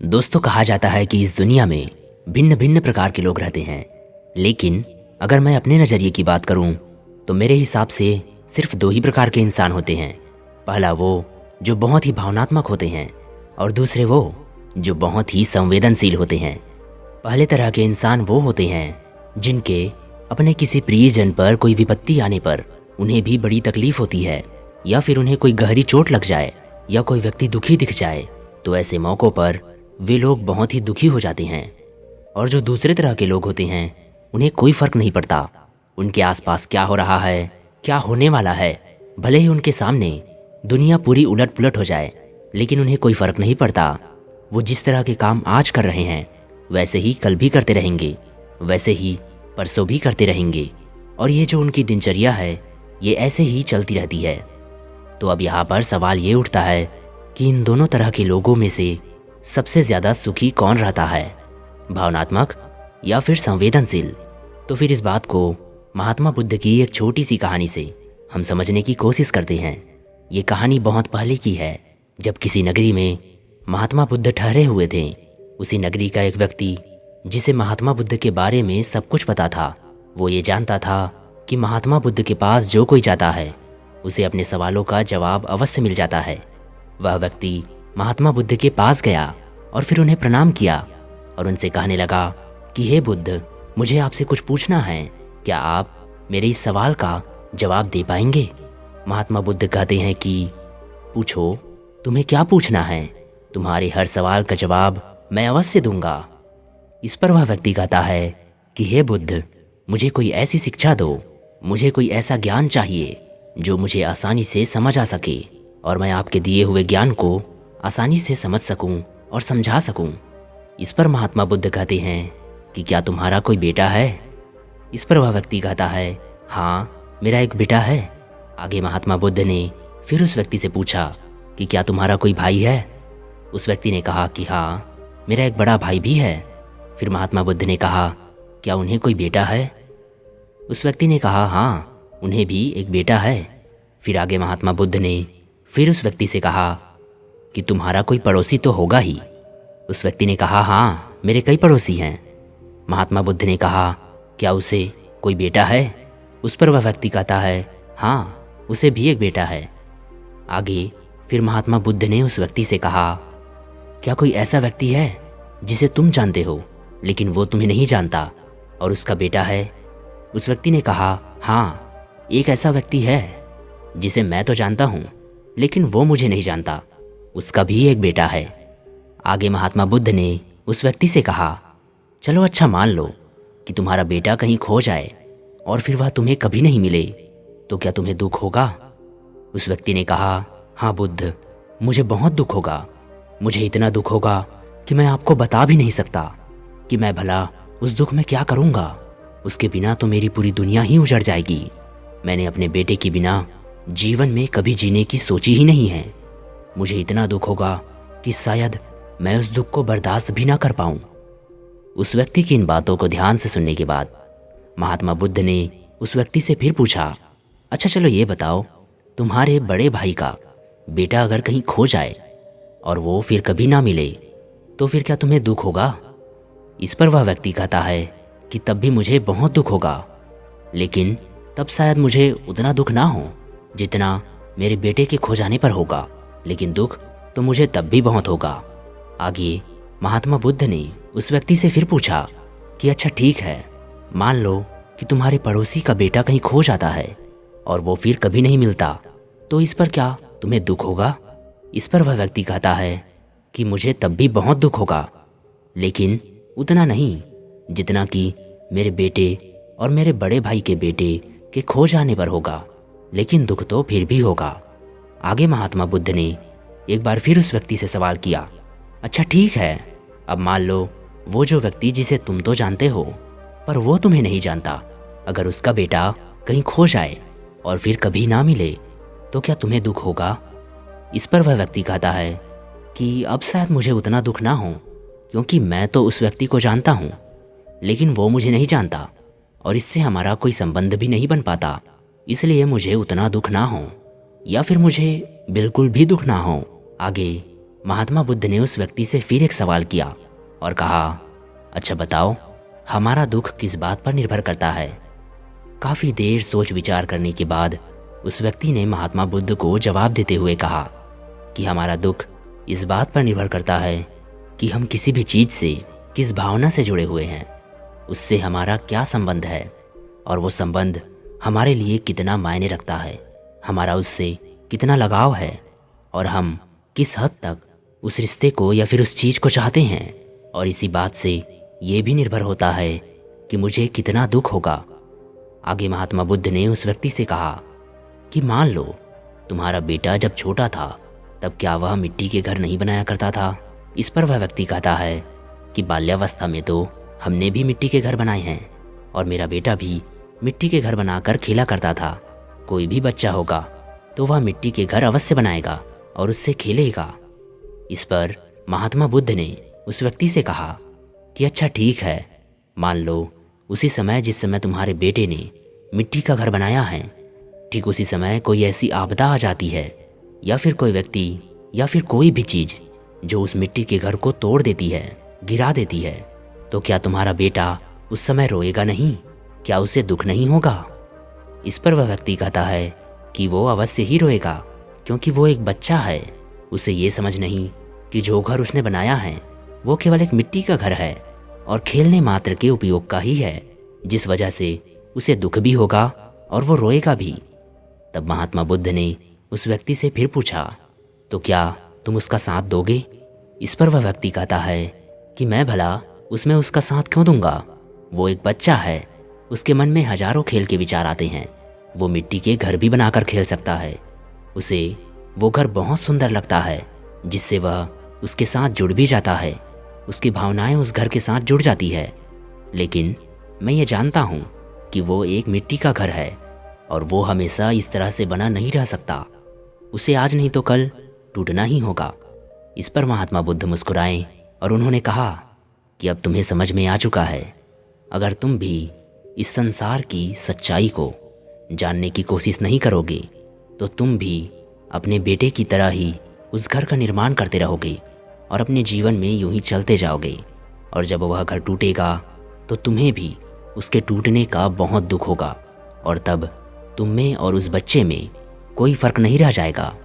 दोस्तों, कहा जाता है कि इस दुनिया में भिन्न भिन्न प्रकार के लोग रहते हैं, लेकिन अगर मैं अपने नज़रिए की बात करूं तो मेरे हिसाब से सिर्फ दो ही प्रकार के इंसान होते हैं। पहला वो जो बहुत ही भावनात्मक होते हैं और दूसरे वो जो बहुत ही संवेदनशील होते हैं। पहले तरह के इंसान वो होते हैं जिनके अपने किसी प्रियजन पर कोई विपत्ति आने पर उन्हें भी बड़ी तकलीफ होती है, या फिर उन्हें कोई गहरी चोट लग जाए या कोई व्यक्ति दुखी दिख जाए तो ऐसे मौक़ों पर वे लोग बहुत ही दुखी हो जाते हैं। और जो दूसरे तरह के लोग होते हैं उन्हें कोई फ़र्क नहीं पड़ता उनके आसपास क्या हो रहा है, क्या होने वाला है। भले ही उनके सामने दुनिया पूरी उलट पुलट हो जाए, लेकिन उन्हें कोई फ़र्क नहीं पड़ता। वो जिस तरह के काम आज कर रहे हैं वैसे ही कल भी करते रहेंगे, वैसे ही परसों भी करते रहेंगे, और ये जो उनकी दिनचर्या है ये ऐसे ही चलती रहती है। तो अब यहाँ पर सवाल ये उठता है कि इन दोनों तरह के लोगों में से सबसे ज़्यादा सुखी कौन रहता है, भावनात्मक या फिर संवेदनशील? तो फिर इस बात को महात्मा बुद्ध की एक छोटी सी कहानी से हम समझने की कोशिश करते हैं। ये कहानी बहुत पहले की है, जब किसी नगरी में महात्मा बुद्ध ठहरे हुए थे। उसी नगरी का एक व्यक्ति जिसे महात्मा बुद्ध के बारे में सब कुछ पता था, वो ये जानता था कि महात्मा बुद्ध के पास जो कोई जाता है उसे अपने सवालों का जवाब अवश्य मिल जाता है। वह व्यक्ति महात्मा बुद्ध के पास गया और फिर उन्हें प्रणाम किया और उनसे कहने लगा कि हे बुद्ध, मुझे आपसे कुछ पूछना है, क्या आप मेरे इस सवाल का जवाब दे पाएंगे? महात्मा बुद्ध कहते हैं कि पूछो, तुम्हें क्या पूछना है, तुम्हारे हर सवाल का जवाब मैं अवश्य दूंगा। इस पर वह व्यक्ति कहता है कि हे बुद्ध, मुझे कोई ऐसी शिक्षा दो, मुझे कोई ऐसा ज्ञान चाहिए जो मुझे आसानी से समझ आ सके और मैं आपके दिए हुए ज्ञान को आसानी से समझ सकूं और समझा सकूं। इस पर महात्मा बुद्ध कहते हैं कि क्या तुम्हारा कोई बेटा है? इस पर वह व्यक्ति कहता है, हाँ, मेरा एक बेटा है। आगे महात्मा बुद्ध ने फिर उस व्यक्ति से पूछा कि क्या तुम्हारा कोई भाई है? उस व्यक्ति ने कहा कि हाँ, मेरा एक बड़ा भाई भी है। फिर महात्मा बुद्ध ने कहा, क्या उन्हें कोई बेटा है? उस व्यक्ति ने कहा, हाँ, उन्हें भी एक बेटा है। फिर आगे महात्मा बुद्ध ने फिर उस व्यक्ति से कहा कि तुम्हारा कोई पड़ोसी तो होगा ही। उस व्यक्ति ने कहा, हाँ, मेरे कई पड़ोसी हैं। महात्मा बुद्ध ने कहा, क्या उसे कोई बेटा है? उस पर वह व्यक्ति कहता है, हाँ, उसे भी एक बेटा है। आगे फिर महात्मा बुद्ध ने उस व्यक्ति से कहा, क्या कोई ऐसा व्यक्ति है जिसे तुम जानते हो लेकिन वो तुम्हें नहीं जानता और उसका बेटा है? उस व्यक्ति ने कहा, हाँ, एक ऐसा व्यक्ति है जिसे मैं तो जानता हूँ लेकिन वो मुझे नहीं जानता, उसका भी एक बेटा है। आगे महात्मा बुद्ध ने उस व्यक्ति से कहा, चलो अच्छा मान लो कि तुम्हारा बेटा कहीं खो जाए और फिर वह तुम्हें कभी नहीं मिले, तो क्या तुम्हें दुख होगा? उस व्यक्ति ने कहा, हाँ बुद्ध, मुझे बहुत दुख होगा। मुझे इतना दुख होगा कि मैं आपको बता भी नहीं सकता कि मैं भला उस दुख में क्या करूँगा। उसके बिना तो मेरी पूरी दुनिया ही उजड़ जाएगी। मैंने अपने बेटे के बिना जीवन में कभी जीने की सोची ही नहीं है। मुझे इतना दुख होगा कि शायद मैं उस दुख को बर्दाश्त भी ना कर पाऊँ। उस व्यक्ति की इन बातों को ध्यान से सुनने के बाद महात्मा बुद्ध ने उस व्यक्ति से फिर पूछा, अच्छा चलो ये बताओ, तुम्हारे बड़े भाई का बेटा अगर कहीं खो जाए और वो फिर कभी ना मिले तो फिर क्या तुम्हें दुख होगा? इस पर वह व्यक्ति कहता है कि तब भी मुझे बहुत दुख होगा, लेकिन तब शायद मुझे उतना दुख ना हो जितना मेरे बेटे के खो जाने पर होगा, लेकिन दुख तो मुझे तब भी बहुत होगा। आगे महात्मा बुद्ध ने उस व्यक्ति से फिर पूछा कि अच्छा ठीक है, मान लो कि तुम्हारे पड़ोसी का बेटा कहीं खो जाता है और वो फिर कभी नहीं मिलता, तो इस पर क्या तुम्हें दुख होगा? इस पर वह व्यक्ति कहता है कि मुझे तब भी बहुत दुख होगा, लेकिन उतना नहीं जितना कि मेरे बेटे और मेरे बड़े भाई के बेटे के खो जाने पर होगा, लेकिन दुख तो फिर भी होगा। आगे महात्मा बुद्ध ने एक बार फिर उस व्यक्ति से सवाल किया, अच्छा ठीक है, अब मान लो वो जो व्यक्ति जिसे तुम तो जानते हो पर वो तुम्हें नहीं जानता, अगर उसका बेटा कहीं खो जाए और फिर कभी ना मिले तो क्या तुम्हें दुख होगा? इस पर वह व्यक्ति कहता है कि अब शायद मुझे उतना दुख ना हो, क्योंकि मैं तो उस व्यक्ति को जानता हूँ लेकिन वो मुझे नहीं जानता और इससे हमारा कोई संबंध भी नहीं बन पाता, इसलिए मुझे उतना दुख ना हो, या फिर मुझे बिल्कुल भी दुख ना हो। आगे महात्मा बुद्ध ने उस व्यक्ति से फिर एक सवाल किया और कहा, अच्छा बताओ, हमारा दुख किस बात पर निर्भर करता है? काफ़ी देर सोच विचार करने के बाद उस व्यक्ति ने महात्मा बुद्ध को जवाब देते हुए कहा कि हमारा दुख इस बात पर निर्भर करता है कि हम किसी भी चीज़ से किस भावना से जुड़े हुए हैं, उससे हमारा क्या संबंध है और वो संबंध हमारे लिए कितना मायने रखता है, हमारा उससे कितना लगाव है और हम किस हद तक उस रिश्ते को या फिर उस चीज़ को चाहते हैं। और इसी बात से ये भी निर्भर होता है कि मुझे कितना दुख होगा। आगे महात्मा बुद्ध ने उस व्यक्ति से कहा कि मान लो तुम्हारा बेटा जब छोटा था तब क्या वह मिट्टी के घर नहीं बनाया करता था? इस पर वह व्यक्ति कहता है कि बाल्यावस्था में तो हमने भी मिट्टी के घर बनाए हैं और मेरा बेटा भी मिट्टी के घर बनाकर खेला करता था। कोई भी बच्चा होगा तो वह मिट्टी के घर अवश्य बनाएगा और उससे खेलेगा। इस पर महात्मा बुद्ध ने उस व्यक्ति से कहा कि अच्छा ठीक है, मान लो उसी समय जिस समय तुम्हारे बेटे ने मिट्टी का घर बनाया है, ठीक उसी समय कोई ऐसी आपदा आ जाती है या फिर कोई व्यक्ति या फिर कोई भी चीज़ जो उस मिट्टी के घर को तोड़ देती है, गिरा देती है, तो क्या तुम्हारा बेटा उस समय रोएगा नहीं? क्या उसे दुख नहीं होगा? इस पर वह व्यक्ति कहता है कि वो अवश्य ही रोएगा, क्योंकि वो एक बच्चा है। उसे ये समझ नहीं कि जो घर उसने बनाया है वो केवल एक मिट्टी का घर है और खेलने मात्र के उपयोग का ही है, जिस वजह से उसे दुख भी होगा और वो रोएगा भी। तब महात्मा बुद्ध ने उस व्यक्ति से फिर पूछा, तो क्या तुम उसका साथ दोगे? इस पर वह व्यक्ति कहता है कि मैं भला उसमें उसका साथ क्यों दूंगा? वो एक बच्चा है, उसके मन में हजारों खेल के विचार आते हैं। वो मिट्टी के घर भी बनाकर खेल सकता है, उसे वो घर बहुत सुंदर लगता है, जिससे वह उसके साथ जुड़ भी जाता है, उसकी भावनाएं उस घर के साथ जुड़ जाती है। लेकिन मैं ये जानता हूँ कि वो एक मिट्टी का घर है और वो हमेशा इस तरह से बना नहीं रह सकता, उसे आज नहीं तो कल टूटना ही होगा। इस पर महात्मा बुद्ध मुस्कुराए और उन्होंने कहा कि अब तुम्हें समझ में आ चुका है। अगर तुम भी इस संसार की सच्चाई को जानने की कोशिश नहीं करोगे तो तुम भी अपने बेटे की तरह ही उस घर का निर्माण करते रहोगे और अपने जीवन में यूं ही चलते जाओगे। और जब वह घर टूटेगा तो तुम्हें भी उसके टूटने का बहुत दुख होगा और तब तुम में और उस बच्चे में कोई फ़र्क नहीं रह जाएगा।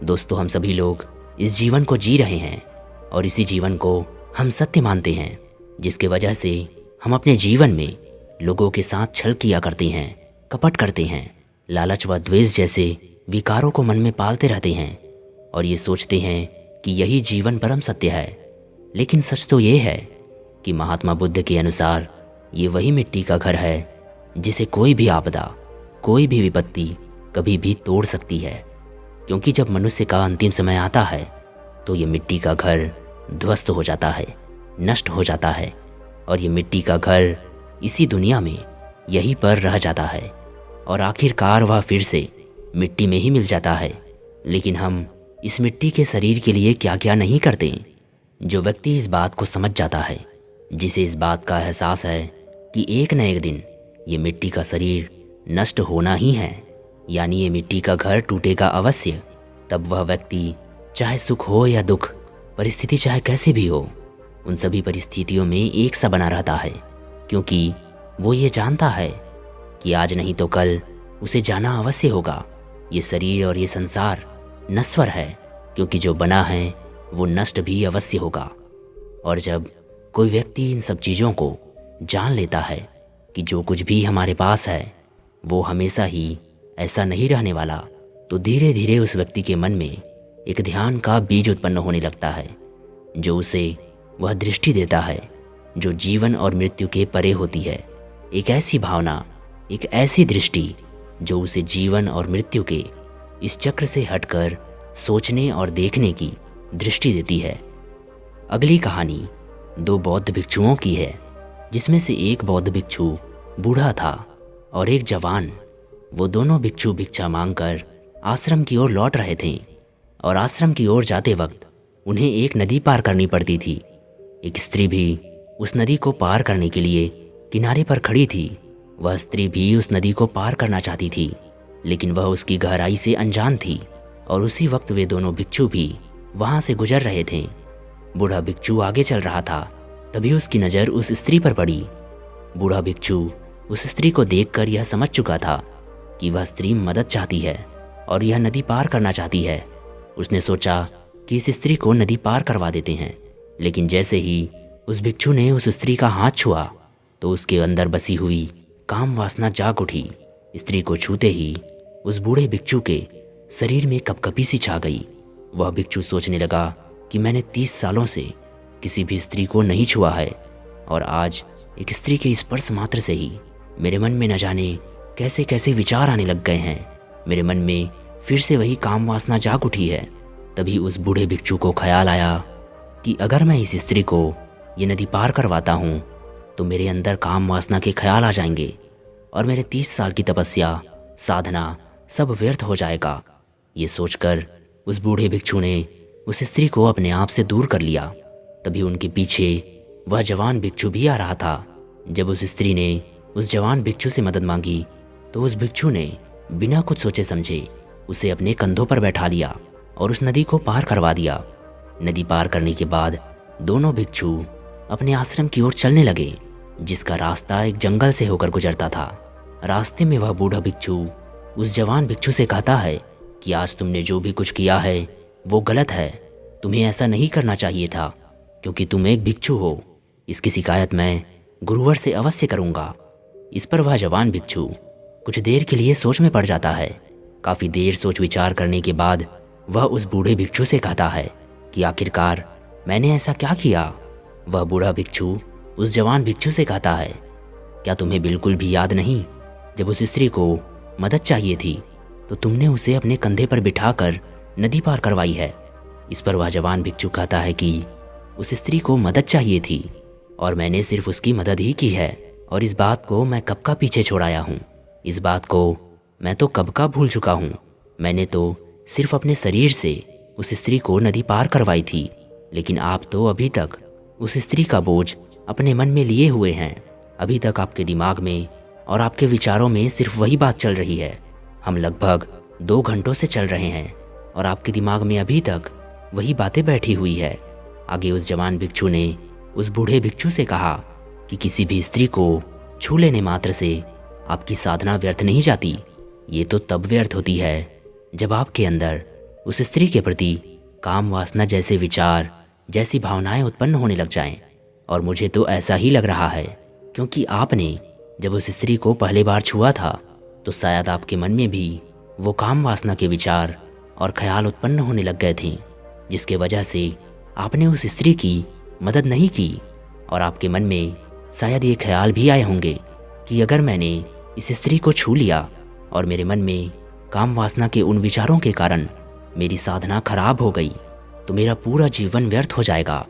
दोस्तों, हम सभी लोग इस जीवन को जी रहे हैं और इसी जीवन को हम सत्य मानते हैं, जिसके वजह से हम अपने जीवन में लोगों के साथ छल किया करते हैं, कपट करते हैं, लालच व द्वेष जैसे विकारों को मन में पालते रहते हैं और ये सोचते हैं कि यही जीवन परम सत्य है। लेकिन सच तो ये है कि महात्मा बुद्ध के अनुसार ये वही मिट्टी का घर है जिसे कोई भी आपदा, कोई भी विपत्ति कभी भी तोड़ सकती है। क्योंकि जब मनुष्य का अंतिम समय आता है तो ये मिट्टी का घर ध्वस्त हो जाता है, नष्ट हो जाता है और ये मिट्टी का घर इसी दुनिया में यहीं पर रह जाता है और आखिरकार वह फिर से मिट्टी में ही मिल जाता है। लेकिन हम इस मिट्टी के शरीर के लिए क्या क्या नहीं करते। जो व्यक्ति इस बात को समझ जाता है, जिसे इस बात का एहसास है कि एक न एक दिन ये मिट्टी का शरीर नष्ट होना ही है, यानी ये मिट्टी का घर टूटेगा अवश्य, तब वह व्यक्ति चाहे सुख हो या दुख, परिस्थिति चाहे कैसी भी हो, उन सभी परिस्थितियों में एक सा बना रहता है, क्योंकि वो ये जानता है कि आज नहीं तो कल उसे जाना अवश्य होगा। ये शरीर और ये संसार नश्वर है, क्योंकि जो बना है वो नष्ट भी अवश्य होगा। और जब कोई व्यक्ति इन सब चीज़ों को जान लेता है कि जो कुछ भी हमारे पास है वो हमेशा ही ऐसा नहीं रहने वाला, तो धीरे धीरे उस व्यक्ति के मन में एक ध्यान का बीज उत्पन्न होने लगता है, जो उसे वह दृष्टि देता है जो जीवन और मृत्यु के परे होती है। एक ऐसी भावना, एक ऐसी दृष्टि जो उसे जीवन और मृत्यु के इस चक्र से हटकर सोचने और देखने की दृष्टि देती है। अगली कहानी दो बौद्ध भिक्षुओं की है, जिसमें से एक बौद्ध भिक्षु बूढ़ा था और एक जवान। वो दोनों भिक्षु भिक्षा मांगकर आश्रम की ओर लौट रहे थे और आश्रम की ओर जाते वक्त उन्हें एक नदी पार करनी पड़ती थी। एक स्त्री भी उस नदी को पार करने के लिए किनारे पर खड़ी थी। वह स्त्री भी उस नदी को पार करना चाहती थी, लेकिन वह उसकी गहराई से अनजान थी और उसी वक्त वे दोनों भिक्षु भी वहाँ से गुजर रहे थे। बूढ़ा भिक्षु आगे चल रहा था, तभी उसकी नज़र उस स्त्री पर पड़ी। बूढ़ा भिक्षु उस स्त्री को देखकर यह समझ चुका था कि वह स्त्री मदद चाहती है और यह नदी पार करना चाहती है। उसने सोचा कि इस स्त्री को नदी पार करवा देते हैं, लेकिन जैसे ही उस भिक्षु ने उस स्त्री का हाथ छुआ तो उसके अंदर बसी हुई काम वासना जाग उठी। स्त्री को छूते ही उस बूढ़े भिक्षु के शरीर में कपकपी सी छा गई। वह भिक्षु सोचने लगा कि मैंने 30 सालों से किसी भी स्त्री को नहीं छुआ है और आज एक स्त्री के स्पर्श मात्र से ही मेरे मन में न जाने कैसे कैसे विचार आने लग गए हैं। मेरे मन में फिर से वही काम वासना जाग उठी है। तभी उस बूढ़े भिक्षु को ख्याल आया कि अगर मैं इस स्त्री को ये नदी पार करवाता हूँ तो मेरे अंदर काम वासना के ख्याल आ जाएंगे और मेरे 30 साल की तपस्या साधना सब व्यर्थ हो जाएगा। ये सोचकर उस बूढ़े भिक्षु ने उस स्त्री को अपने आप से दूर कर लिया। तभी उनके पीछे वह जवान भिक्षु भी आ रहा था। जब उस स्त्री ने उस जवान भिक्षु से मदद मांगी तो उस भिक्षु ने बिना कुछ सोचे समझे उसे अपने कंधों पर बैठा लिया और उस नदी को पार करवा दिया। नदी पार करने के बाद दोनों भिक्षु अपने आश्रम की ओर चलने लगे, जिसका रास्ता एक जंगल से होकर गुजरता था। रास्ते में वह बूढ़ा भिक्षु उस जवान भिक्षु से कहता है कि आज तुमने जो भी कुछ किया है वो गलत है। तुम्हें ऐसा नहीं करना चाहिए था क्योंकि तुम एक भिक्षु हो। इसकी शिकायत मैं गुरुवर से अवश्य करूँगा। इस पर वह जवान भिक्षु कुछ देर के लिए सोच में पड़ जाता है। काफ़ी देर सोच विचार करने के बाद वह उस बूढ़े भिक्षु से कहता है कि आखिरकार मैंने ऐसा क्या किया। वह बूढ़ा भिक्षु उस जवान भिक्षु से कहता है, क्या तुम्हें बिल्कुल भी याद नहीं, जब उस स्त्री को मदद चाहिए थी तो तुमने उसे अपने कंधे पर बिठाकर नदी पार करवाई है। इस पर वह जवान भिक्षु कहता है कि उस स्त्री को मदद चाहिए थी और मैंने सिर्फ उसकी मदद ही की है और इस बात को मैं कब का पीछे छोड़ाया हूँ। इस बात को मैं तो कब का भूल चुका हूँ। मैंने तो सिर्फ अपने शरीर से उस स्त्री को नदी पार करवाई थी, लेकिन आप तो अभी तक उस स्त्री का बोझ अपने मन में लिए हुए हैं। अभी तक आपके दिमाग में और आपके विचारों में सिर्फ वही बात चल रही है। हम लगभग 2 घंटों से चल रहे हैं और आपके दिमाग में अभी तक वही बातें बैठी हुई है। आगे उस जवान भिक्षु ने उस बूढ़े भिक्षु से कहा कि किसी भी स्त्री को छू लेने मात्र से आपकी साधना व्यर्थ नहीं जाती। ये तो तब व्यर्थ होती है जब आपके अंदर उस स्त्री के प्रति काम वासना जैसे विचार, जैसी भावनाएं उत्पन्न होने लग जाएं। और मुझे तो ऐसा ही लग रहा है, क्योंकि आपने जब उस स्त्री को पहली बार छुआ था तो शायद आपके मन में भी वो काम वासना के विचार और ख्याल उत्पन्न होने लग गए थे, जिसके वजह से आपने उस स्त्री की मदद नहीं की। और आपके मन में शायद ये ख्याल भी आए होंगे कि अगर मैंने इस स्त्री को छू लिया और मेरे मन में काम वासना के उन विचारों के कारण मेरी साधना खराब हो गई तो मेरा पूरा जीवन व्यर्थ हो जाएगा।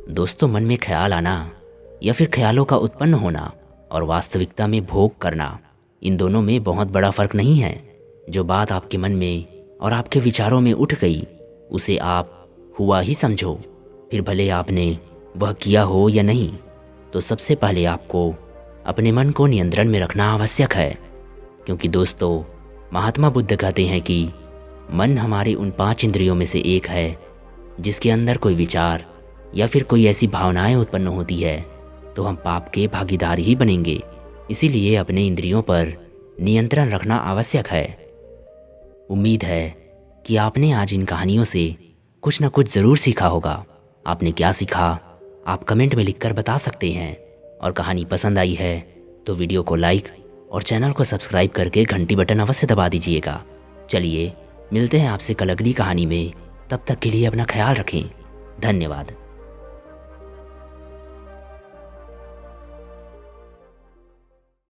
दोस्तों, मन में ख्याल आना या फिर ख्यालों का उत्पन्न होना और वास्तविकता में भोग करना, इन दोनों में बहुत बड़ा फर्क नहीं है। जो बात आपके मन में और आपके विचारों में उठ गई उसे आप हुआ ही समझो, फिर भले आपने वह किया हो या नहीं। तो सबसे पहले आपको अपने मन को नियंत्रण में रखना आवश्यक है, क्योंकि दोस्तों, महात्मा बुद्ध कहते हैं कि मन हमारे उन 5 इंद्रियों में से एक है जिसके अंदर कोई विचार या फिर कोई ऐसी भावनाएं उत्पन्न होती है तो हम पाप के भागीदार ही बनेंगे। इसीलिए अपने इंद्रियों पर नियंत्रण रखना आवश्यक है। उम्मीद है कि आपने आज इन कहानियों से कुछ न कुछ ज़रूर सीखा होगा। आपने क्या सीखा आप कमेंट में लिखकर बता सकते हैं। और कहानी पसंद आई है तो वीडियो को लाइक और चैनल को सब्सक्राइब करके घंटी बटन अवश्य दबा दीजिएगा। चलिए मिलते हैं आपसे कल अगली कहानी में। तब तक के लिए अपना ख्याल रखें। धन्यवाद।